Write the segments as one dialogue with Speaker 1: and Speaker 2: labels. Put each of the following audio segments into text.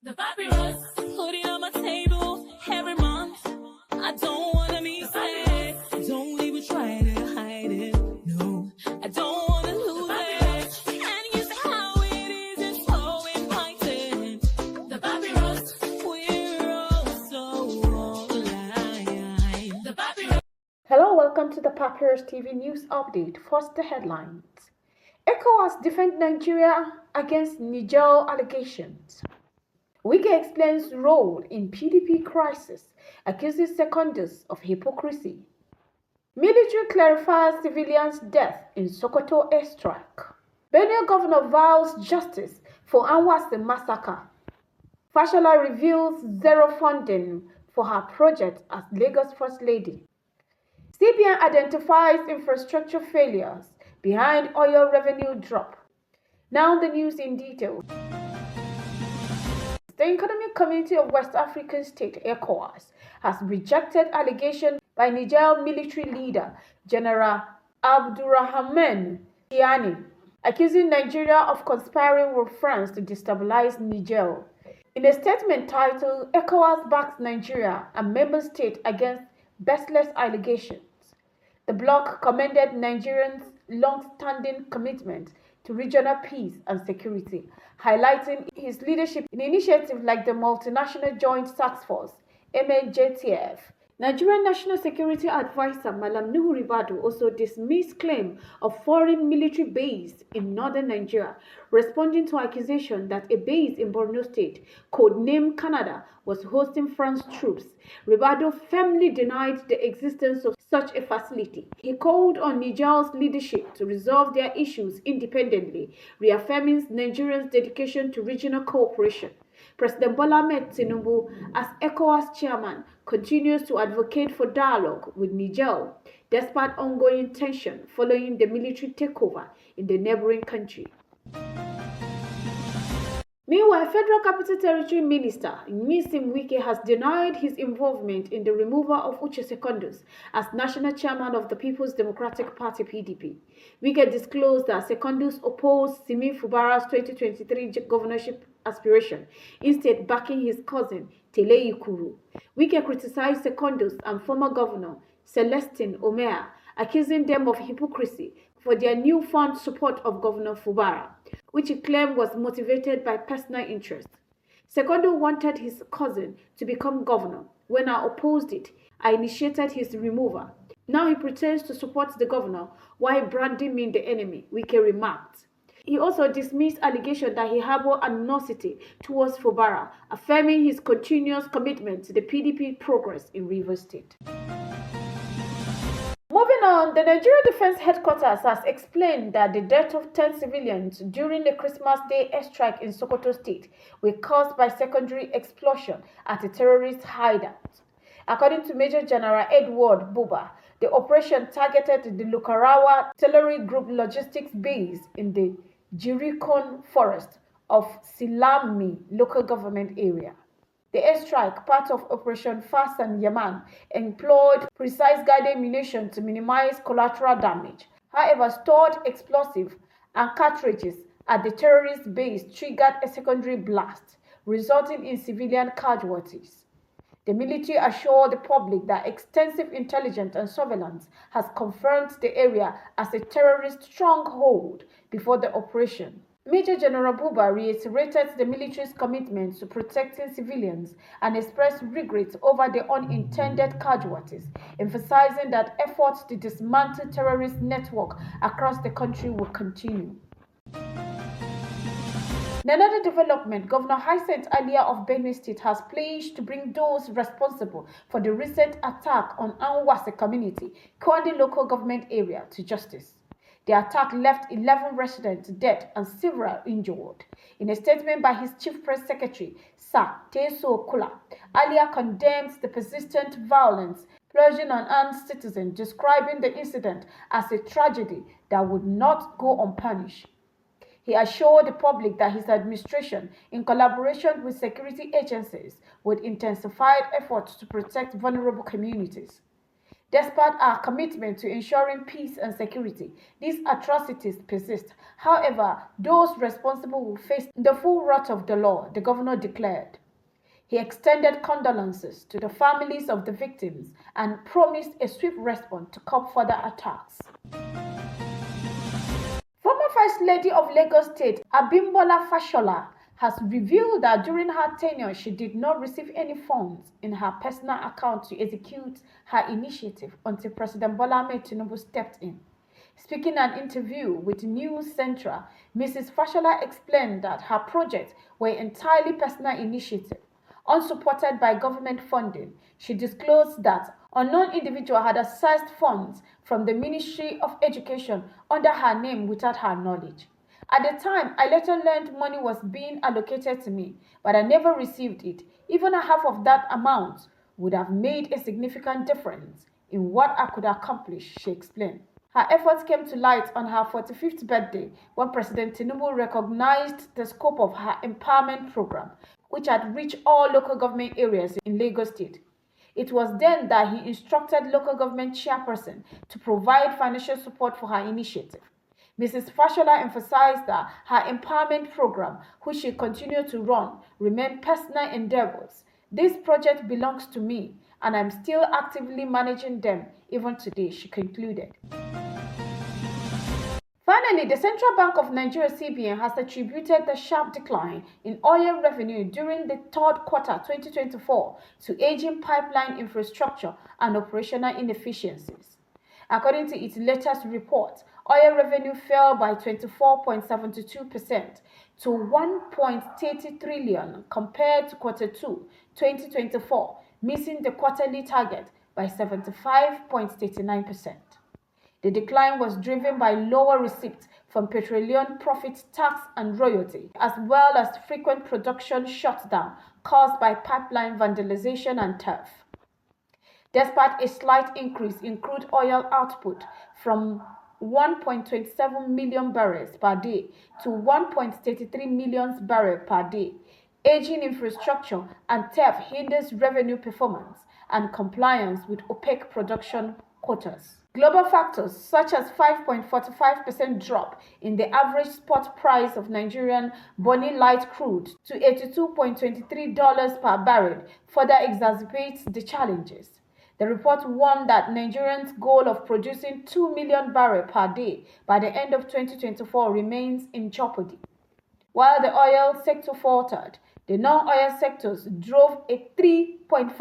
Speaker 1: The papyrus, putting on my table every month. I don't wanna be sad. Don't even try to hide it. No, I don't wanna lose it. And you see how it is, it's so inviting. The papyrus, we're all so alive. The papyrus.
Speaker 2: Hello, welcome to the Papyrus TV News Update. First, the headlines. Ecowas defend Nigeria against Niger allegations. Wike explains role in PDP crisis, accuses seconders of hypocrisy. Military clarifies civilians' death in Sokoto airstrike. Benue governor vows justice for Anwase massacre. Fashola reveals zero funding for her project as Lagos First Lady. CBN identifies infrastructure failures behind oil revenue drop. Now the news in detail. The Economic Community of West African State, Ecowas, has rejected allegations by Niger military leader General Abdurrahman Tiani, accusing Nigeria of conspiring with France to destabilize Niger. In a statement titled, Ecowas backs Nigeria and member states against baseless allegations. The bloc commended Nigerians' long-standing commitment to regional peace and security, highlighting his leadership in initiatives like the Multinational Joint Task Force, MNJTF. Nigerian National Security Advisor Malam Nuhu Ribadu also dismissed claim of foreign military base in northern Nigeria, responding to accusation that a base in Borno State, codenamed Canada, was hosting French troops. Ribadu firmly denied the existence of such a facility. He called on Niger's leadership to resolve their issues independently, reaffirming Nigeria's dedication to regional cooperation. President Bola Ahmed Tinubu, as ECOWAS chairman, continues to advocate for dialogue with Niger, despite ongoing tension following the military takeover in the neighboring country. Meanwhile, Federal Capital Territory Minister Nyesom Wike has denied his involvement in the removal of Uche Secondus as national chairman of the People's Democratic Party (PDP). Wike disclosed that Secondus opposed Simi Fubara's 2023 governorship aspiration, instead backing his cousin Tele Ikuru. Wike criticized Secondus and former governor Celestine Omea, accusing them of hypocrisy for their newfound support of Governor Fubara, which he claimed was motivated by personal interest. Secondo wanted his cousin to become governor. When I opposed it, I initiated his removal. Now he pretends to support the governor while branding me the enemy, Wike remarked. He also dismissed allegations that he harbored animosity towards Fubara, affirming his continuous commitment to the PDP progress in Rivers State. Moving on, the Nigeria Defense Headquarters has explained that the death of 10 civilians during the Christmas Day airstrike in Sokoto State were caused by secondary explosion at a terrorist hideout. According to Major General Edward Buba, the operation targeted the Lukarawa Artillery Group logistics base in the Jirikon forest of Silami local government area. The airstrike, part of Operation Fast and Yaman, employed precise guided munition to minimize collateral damage. However, stored explosives and cartridges at the terrorist base triggered a secondary blast, resulting in civilian casualties. The military assured the public that extensive intelligence and surveillance has confirmed the area as a terrorist stronghold before the operation. Major General Buba reiterated the military's commitment to protecting civilians and expressed regret over the unintended casualties, emphasizing that efforts to dismantle terrorist network across the country will continue. In another development, Governor Hyacinth Alia of Benue State has pledged to bring those responsible for the recent attack on Anwase community, Kwandi local government area, to justice. The attack left 11 residents dead and several injured. In a statement by his chief press secretary, Sir Teso Kula, Alia condemns the persistent violence purging on armed citizens, describing the incident as a tragedy that would not go unpunished. He assured the public that his administration, in collaboration with security agencies, would intensify efforts to protect vulnerable communities. Despite our commitment to ensuring peace and security, these atrocities persist. However, those responsible will face the full wrath of the law, the governor declared. He extended condolences to the families of the victims and promised a swift response to curb further attacks. Former First Lady of Lagos State, Abimbola Fashola, has revealed that during her tenure she did not receive any funds in her personal account to execute her initiative until President Bola Ahmed Tinubu stepped in. Speaking in an interview with News Central, Mrs. Fashola explained that her projects were entirely personal initiative, unsupported by government funding. She disclosed that unknown individual had accessed funds from the Ministry of Education under her name without her knowledge. At the time, I later learned money was being allocated to me, but I never received it. Even a half of that amount would have made a significant difference in what I could accomplish, she explained. Her efforts came to light on her 45th birthday when President Tinubu recognized the scope of her empowerment program, which had reached all local government areas in Lagos State. It was then that he instructed local government chairperson to provide financial support for her initiative. Mrs. Fashola emphasized that her empowerment program, which she continued to run, remained personal endeavors. This project belongs to me, and I'm still actively managing them even today, she concluded. Finally, the Central Bank of Nigeria (CBN) has attributed the sharp decline in oil revenue during the third quarter 2024 to aging pipeline infrastructure and operational inefficiencies. According to its latest report, oil revenue fell by 24.72% to 1.30 trillion compared to quarter 2 2024, missing the quarterly target by 75.39%. The decline was driven by lower receipts from petroleum profit tax and royalty, as well as frequent production shutdown caused by pipeline vandalization and theft. Despite a slight increase in crude oil output from 1.27 million barrels per day to 1.33 million barrels per day, aging infrastructure and theft hinders revenue performance and compliance with OPEC production quotas. Global factors such as 5.45% drop in the average spot price of Nigerian Bonny Light crude to $82.23 per barrel further exacerbates the challenges. The report warned that Nigerians' goal of producing 2 million barrels per day by the end of 2024 remains in jeopardy. While the oil sector faltered, the non-oil sectors drove a 3.46%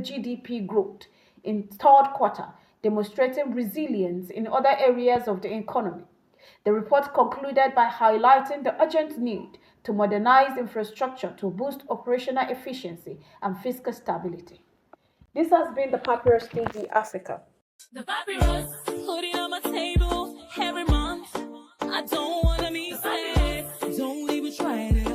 Speaker 2: GDP growth in third quarter, demonstrating resilience in other areas of the economy. The report concluded by highlighting the urgent need to modernize infrastructure to boost operational efficiency and fiscal stability. This has been the Papyrus TV Africa.
Speaker 1: The papyrus, put it on my table every month. I don't wanna be sad, don't even try to